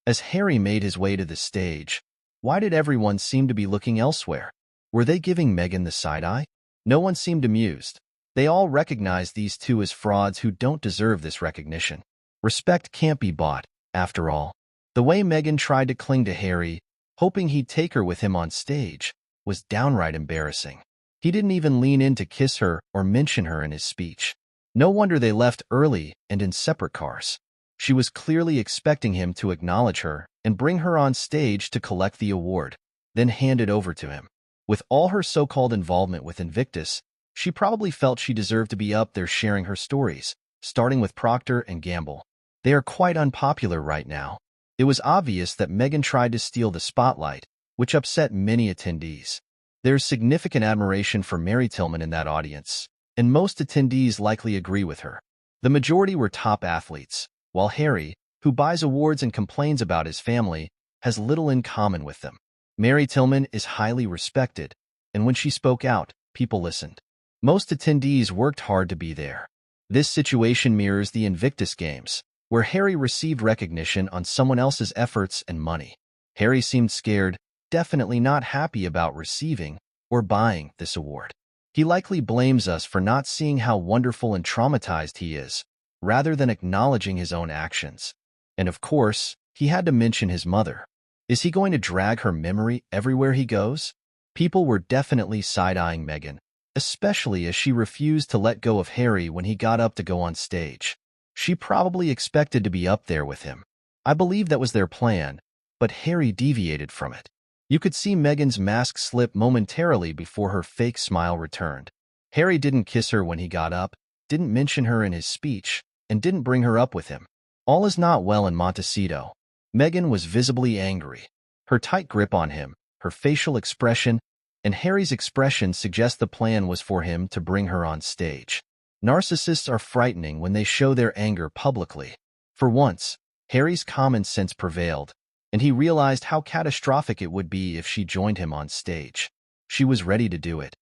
As Harry made his way to the stage, why did everyone seem to be looking elsewhere? Were they giving Meghan the side-eye? No one seemed amused. They all recognized these two as frauds who don't deserve this recognition. Respect can't be bought, after all. The way Meghan tried to cling to Harry, hoping he'd take her with him on stage, was downright embarrassing. He didn't even lean in to kiss her or mention her in his speech. No wonder they left early and in separate cars. She was clearly expecting him to acknowledge her and bring her on stage to collect the award, then hand it over to him. With all her so-called involvement with Invictus, she probably felt she deserved to be up there sharing her stories, starting with Procter and Gamble. They are quite unpopular right now. It was obvious that Meghan tried to steal the spotlight, which upset many attendees. There's significant admiration for Mary Tillman in that audience, and most attendees likely agree with her. The majority were top athletes, while Harry, who buys awards and complains about his family, has little in common with them. Mary Tillman is highly respected, and when she spoke out, people listened. Most attendees worked hard to be there. This situation mirrors the Invictus Games, where Harry received recognition on someone else's efforts and money. Harry seemed scared, definitely not happy about receiving or buying this award. He likely blames us for not seeing how wonderful and traumatized he is, rather than acknowledging his own actions. And of course, he had to mention his mother. Is he going to drag her memory everywhere he goes? People were definitely side-eyeing Meghan, especially as she refused to let go of Harry when he got up to go on stage. She probably expected to be up there with him. I believe that was their plan, but Harry deviated from it. You could see Meghan's mask slip momentarily before her fake smile returned. Harry didn't kiss her when he got up, didn't mention her in his speech, and didn't bring her up with him. All is not well in Montecito. Meghan was visibly angry. Her tight grip on him, her facial expression, and Harry's expression suggest the plan was for him to bring her on stage. Narcissists are frightening when they show their anger publicly. For once, Harry's common sense prevailed, and he realized how catastrophic it would be if she joined him on stage. She was ready to do it.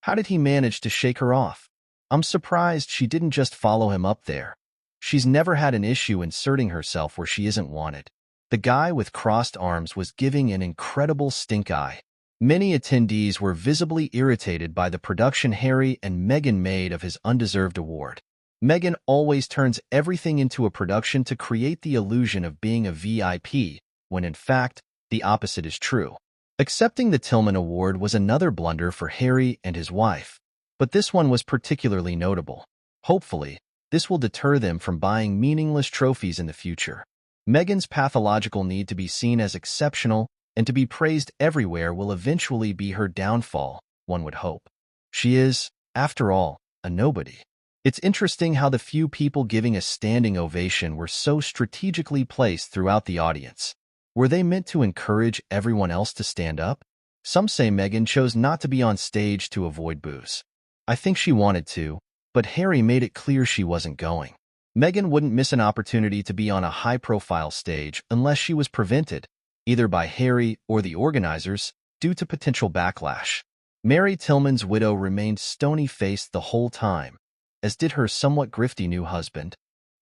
How did he manage to shake her off? I'm surprised she didn't just follow him up there. She's never had an issue inserting herself where she isn't wanted. The guy with crossed arms was giving an incredible stink eye. Many attendees were visibly irritated by the production Harry and Meghan made of his undeserved award. Meghan always turns everything into a production to create the illusion of being a VIP, when in fact, the opposite is true. Accepting the Tillman Award was another blunder for Harry and his wife, but this one was particularly notable. Hopefully, this will deter them from buying meaningless trophies in the future. Meghan's pathological need to be seen as exceptional and to be praised everywhere will eventually be her downfall, one would hope. She is, after all, a nobody. It's interesting how the few people giving a standing ovation were so strategically placed throughout the audience. Were they meant to encourage everyone else to stand up? Some say Meghan chose not to be on stage to avoid boos. I think she wanted to, but Harry made it clear she wasn't going. Meghan wouldn't miss an opportunity to be on a high-profile stage unless she was prevented, either by Harry or the organizers, due to potential backlash. Mary Tillman's widow remained stony-faced the whole time, as did her somewhat grifty new husband.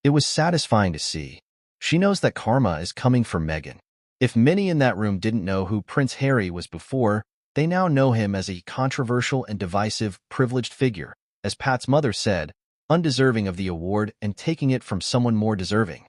It was satisfying to see. She knows that karma is coming for Meghan. If many in that room didn't know who Prince Harry was before, they now know him as a controversial and divisive, privileged figure, as Pat's mother said, undeserving of the award and taking it from someone more deserving.